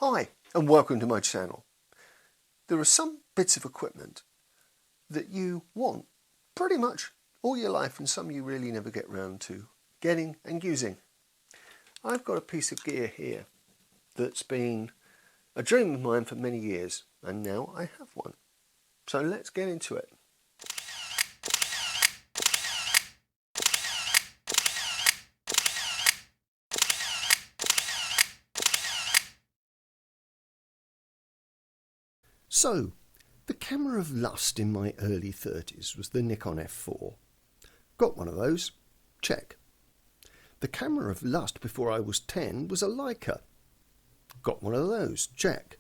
Hi and welcome to my channel. There are some bits of equipment that you want pretty much all your life and some you really never get round to getting and using. I've got a piece of gear here that's been a dream of mine for many years and now I have one. So let's get into it. So, the camera of lust in my early 30s was the Nikon F4. Got one of those? Check. The camera of lust before I was 10 was a Leica. Got one of those? Check.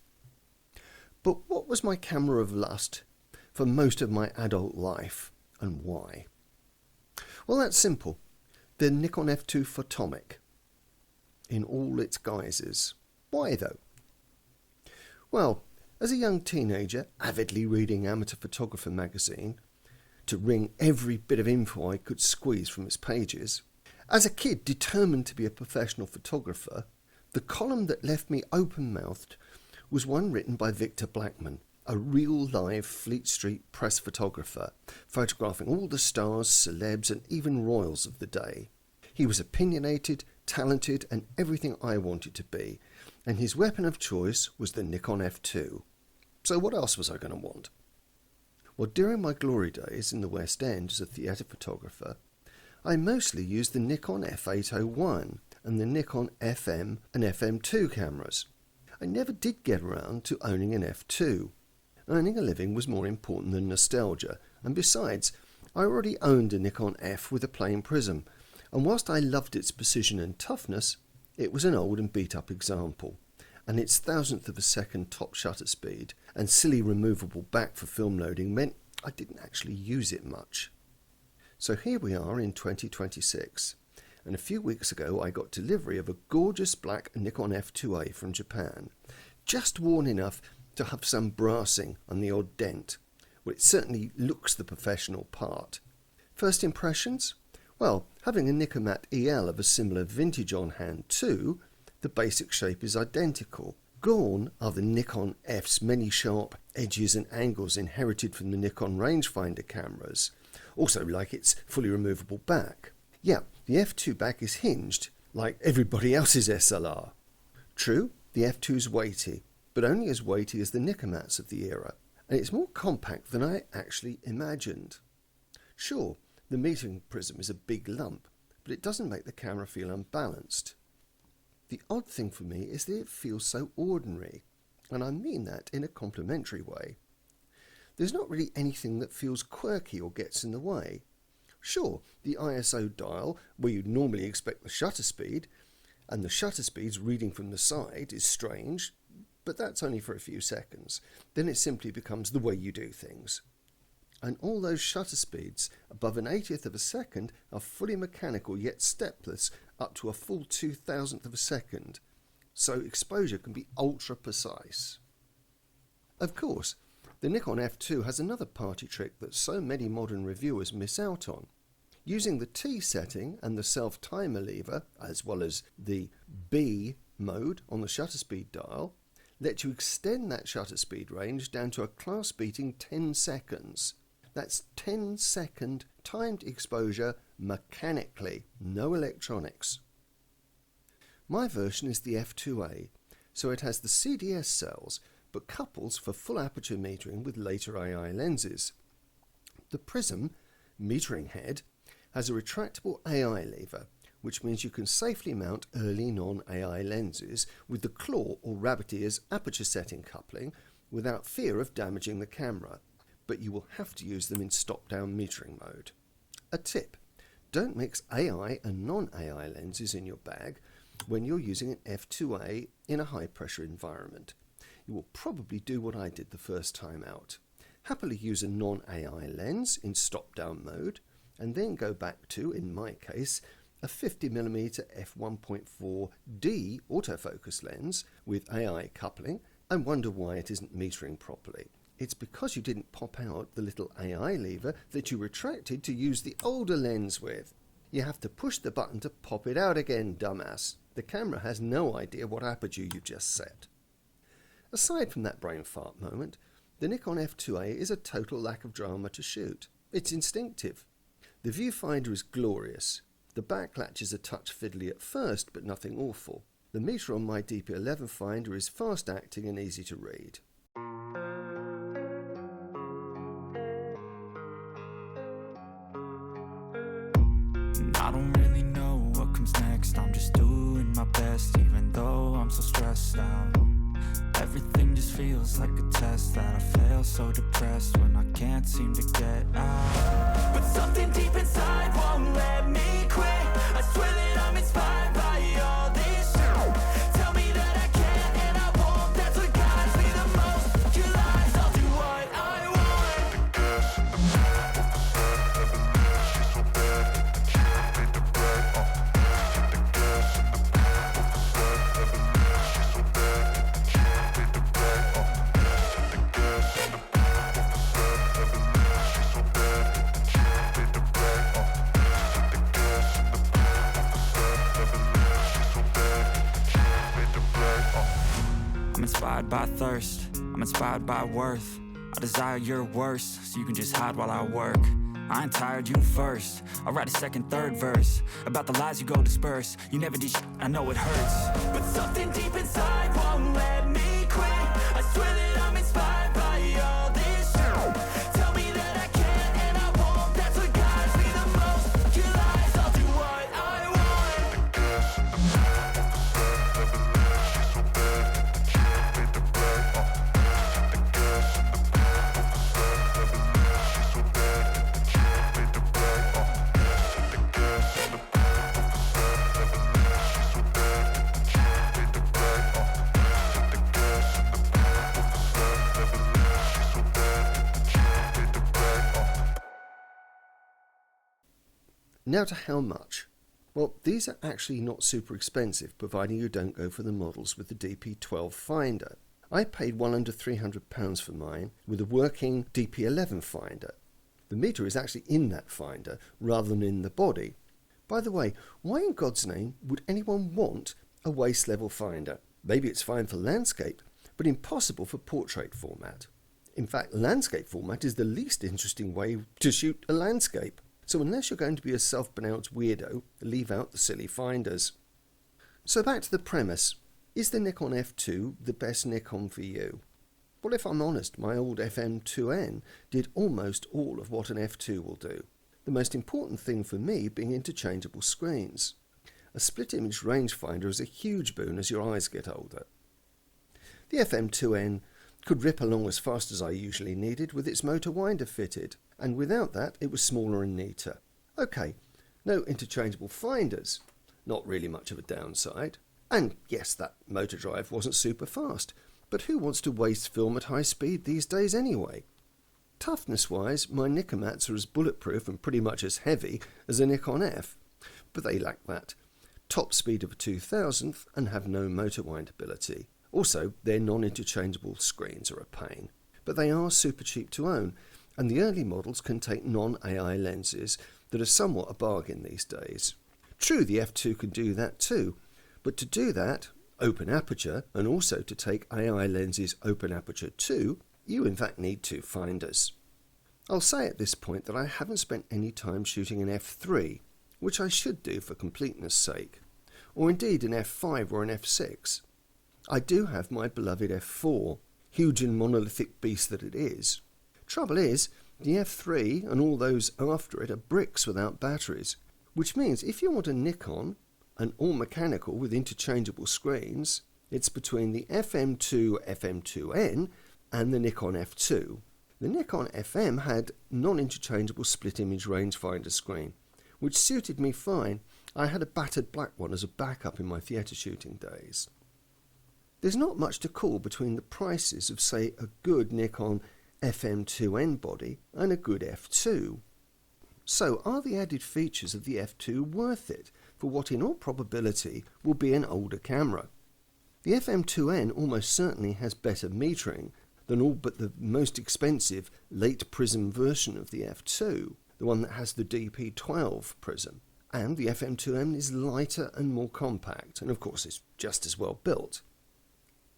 But what was my camera of lust for most of my adult life and why? Well, that's simple. The Nikon F2 Photomic in all its guises. Why though? Well, as a young teenager, avidly reading Amateur Photographer magazine to wring every bit of info I could squeeze from its pages, as a kid determined to be a professional photographer, the column that left me open-mouthed was one written by Victor Blackman, a real live Fleet Street press photographer, photographing all the stars, celebs and even royals of the day. He was opinionated, talented and everything I wanted to be, and his weapon of choice was the Nikon F2. So what else was I going to want? Well, during my glory days in the West End as a theatre photographer, I mostly used the Nikon F801 and the Nikon FM and FM2 cameras. I never did get around to owning an F2. Earning a living was more important than nostalgia, and besides, I already owned a Nikon F with a plain prism, and whilst I loved its precision and toughness, it was an old and beat up example, and its thousandth of a second top shutter speed and silly removable back for film loading meant I didn't actually use it much. So here we are in 2026, and a few weeks ago I got delivery of a gorgeous black Nikon F2A from Japan, just worn enough to have some brassing and the odd dent. Well, it certainly looks the professional part. First impressions? Well, having a Nikon EL of a similar vintage on hand too, the basic shape is identical. Gone are the Nikon F's many sharp edges and angles inherited from the Nikon rangefinder cameras, also like its fully removable back. Yeah, the F2 back is hinged, like everybody else's SLR. True, the F2's weighty, but only as weighty as the Nikonats of the era, and it's more compact than I actually imagined. Sure, the metering prism is a big lump, but it doesn't make the camera feel unbalanced. The odd thing for me is that it feels so ordinary, and I mean that in a complimentary way. There's not really anything that feels quirky or gets in the way. Sure, the ISO dial, where you'd normally expect the shutter speed, and the shutter speed's reading from the side is strange, but that's only for a few seconds. Then it simply becomes the way you do things. And all those shutter speeds above an 80th of a second are fully mechanical yet stepless up to a full 2000th of a second, so exposure can be ultra precise. Of course, the Nikon F2 has another party trick that so many modern reviewers miss out on. Using the T setting and the self-timer lever, as well as the B mode on the shutter speed dial, let you extend that shutter speed range down to a class-beating 10 seconds. That's 10-second timed exposure mechanically, no electronics. My version is the F2A, so it has the CDS cells, but couples for full aperture metering with later AI lenses. The prism, metering head, has a retractable AI lever, which means you can safely mount early non-AI lenses with the claw or rabbit ears aperture setting coupling without fear of damaging the camera, but you will have to use them in stop-down metering mode. A tip: don't mix AI and non-AI lenses in your bag when you're using an F2A in a high-pressure environment. You will probably do what I did the first time out. Happily use a non-AI lens in stop-down mode, and then go back to, in my case, a 50mm f1.4D autofocus lens with AI coupling, and wonder why it isn't metering properly. It's because you didn't pop out the little AI lever that you retracted to use the older lens with. You have to push the button to pop it out again, dumbass. The camera has no idea what aperture you just set. Aside from that brain fart moment, the Nikon F2A is a total lack of drama to shoot. It's instinctive. The viewfinder is glorious. The backlatch is a touch fiddly at first, but nothing awful. The meter on my DP11 finder is fast acting and easy to read. I don't really know what comes next. I'm just doing my best, even though I'm so stressed out. Everything just feels like a test that I fail, so depressed when I can't seem to get out. But something deep inside won't let me quit. I swear that I'm inspired by all this shit. Tell me that I can and I won't. That's what guides me the most. Your lies, I'll do what I want. I'm inspired by thirst, I'm inspired by worth. I desire your worst, so you can just hide while I work. I ain't tired, you first. I'll write a second, third verse about the lies you go disperse. You never did shit, I know it hurts. But something deep inside won't let me quit. I swear that I'm inspired by all this shit. Tell me that I can and I won't. That's what guides me the most. Your lies, I'll do what I want. Now to how much? Well, these are actually not super expensive, providing you don't go for the models with the DP12 finder. I paid well under £300 for mine with a working DP11 finder. The meter is actually in that finder rather than in the body. By the way, why in God's name would anyone want a waist level finder? Maybe it's fine for landscape, but impossible for portrait format. In fact, landscape format is the least interesting way to shoot a landscape. So unless you're going to be a self-pronounced weirdo, leave out the silly finders. So back to the premise. Is the Nikon F2 the best Nikon for you? Well, if I'm honest, my old FM2N did almost all of what an F2 will do. The most important thing for me being interchangeable screens. A split image rangefinder is a huge boon as your eyes get older. The FM2N could rip along as fast as I usually needed with its motor winder fitted, and without that it was smaller and neater. Okay, no interchangeable finders, not really much of a downside. And yes, that motor drive wasn't super fast, but who wants to waste film at high speed these days anyway? Toughness wise, my Nikomats are as bulletproof and pretty much as heavy as a Nikon F, but they lack that top speed of a 2000th and have no motor wind ability. Also, their non-interchangeable screens are a pain, but they are super cheap to own, and the early models can take non-AI lenses that are somewhat a bargain these days. True, the F2 can do that too, but to do that, open aperture, and also to take AI lenses open aperture too, you in fact need two finders. I'll say at this point that I haven't spent any time shooting an F3, which I should do for completeness sake, or indeed an F5 or an F6. I do have my beloved F4, huge and monolithic beast that it is. Trouble is, the F3 and all those after it are bricks without batteries, which means if you want a Nikon, an all-mechanical with interchangeable screens, it's between the FM2 FM2N and the Nikon F2. The Nikon FM had non-interchangeable split-image rangefinder screen, which suited me fine. I had a battered black one as a backup in my theatre shooting days. There's not much to call between the prices of, say, a good Nikon FM2N body and a good F2. So are the added features of the F2 worth it for what in all probability will be an older camera? The FM2N almost certainly has better metering than all but the most expensive late prism version of the F2, the one that has the DP12 prism. And the FM2N is lighter and more compact, and of course it's just as well built.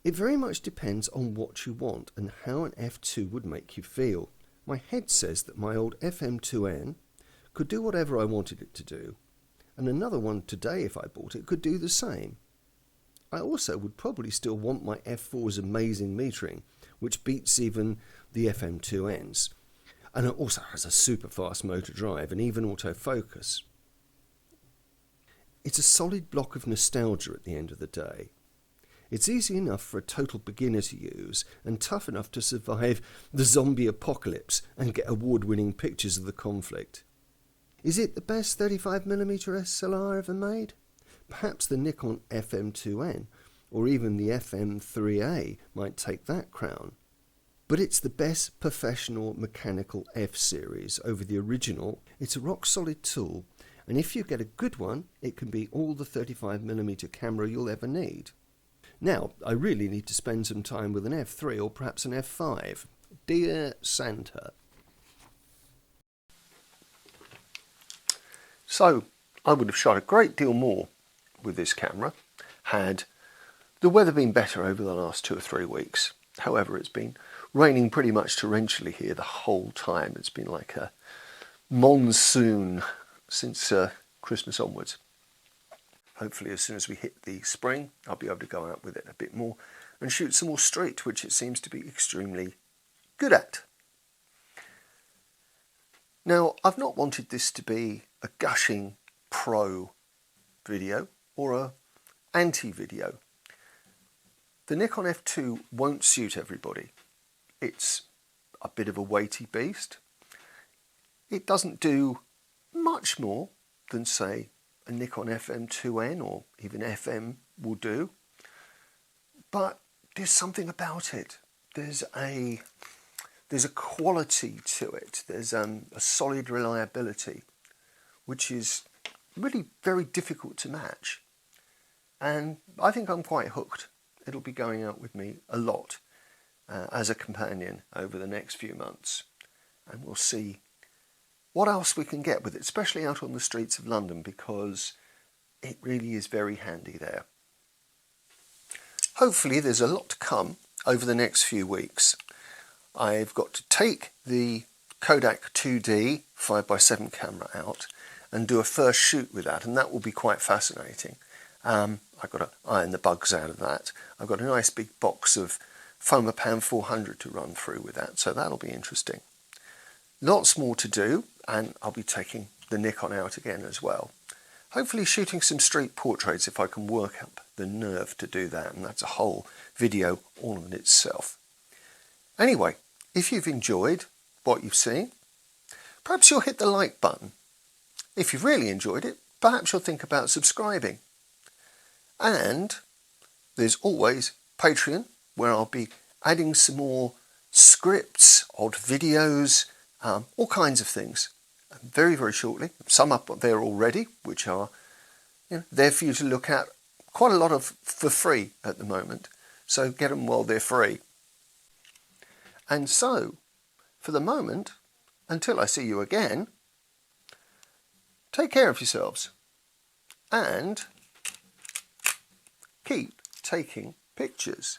It very much depends on what you want and how an F2 would make you feel. My head says that my old FM2N could do whatever I wanted it to do, and another one today, if I bought it, could do the same. I also would probably still want my F4's amazing metering, which beats even the FM2N's, and it also has a super fast motor drive and even autofocus. It's a solid block of nostalgia at the end of the day. It's easy enough for a total beginner to use and tough enough to survive the zombie apocalypse and get award-winning pictures of the conflict. Is it the best 35mm SLR ever made? Perhaps the Nikon FM2N or even the F3A might take that crown. But it's the best professional mechanical F series over the original. It's a rock-solid tool, and if you get a good one, it can be all the 35mm camera you'll ever need. Now, I really need to spend some time with an F3 or perhaps an F5. Dear Santa. So, I would have shot a great deal more with this camera had the weather been better over the last 2 or 3 weeks. However, it's been raining pretty much torrentially here the whole time. It's been like a monsoon since Christmas onwards. Hopefully as soon as we hit the spring, I'll be able to go out with it a bit more and shoot some more street, which it seems to be extremely good at. Now, I've not wanted this to be a gushing pro video or a anti-video. The Nikon F2 won't suit everybody. It's a bit of a weighty beast. It doesn't do much more than, say, a Nikon FM2N or even FM will do. But there's something about it. There's a quality to it. There's a solid reliability, which is really very difficult to match. And I think I'm quite hooked. It'll be going out with me a lot as a companion over the next few months. And we'll see what else we can get with it, especially out on the streets of London, because it really is very handy there. Hopefully there's a lot to come over the next few weeks. I've got to take the Kodak 2D 5x7 camera out and do a first shoot with that, and that will be quite fascinating. I've got to iron the bugs out of that. I've got a nice big box of Fomapan 400 to run through with that, so that'll be interesting. Lots more to do, and I'll be taking the Nikon out again as well. Hopefully shooting some street portraits if I can work up the nerve to do that, and that's a whole video all in itself. Anyway, if you've enjoyed what you've seen, perhaps you'll hit the like button. If you've really enjoyed it, perhaps you'll think about subscribing. And there's always Patreon, where I'll be adding some more scripts, odd videos, all kinds of things very, very shortly. Some up there already, which are there for you to look at. Quite a lot of for free at the moment, so get them while they're free. And so, for the moment, until I see you again, take care of yourselves and keep taking pictures.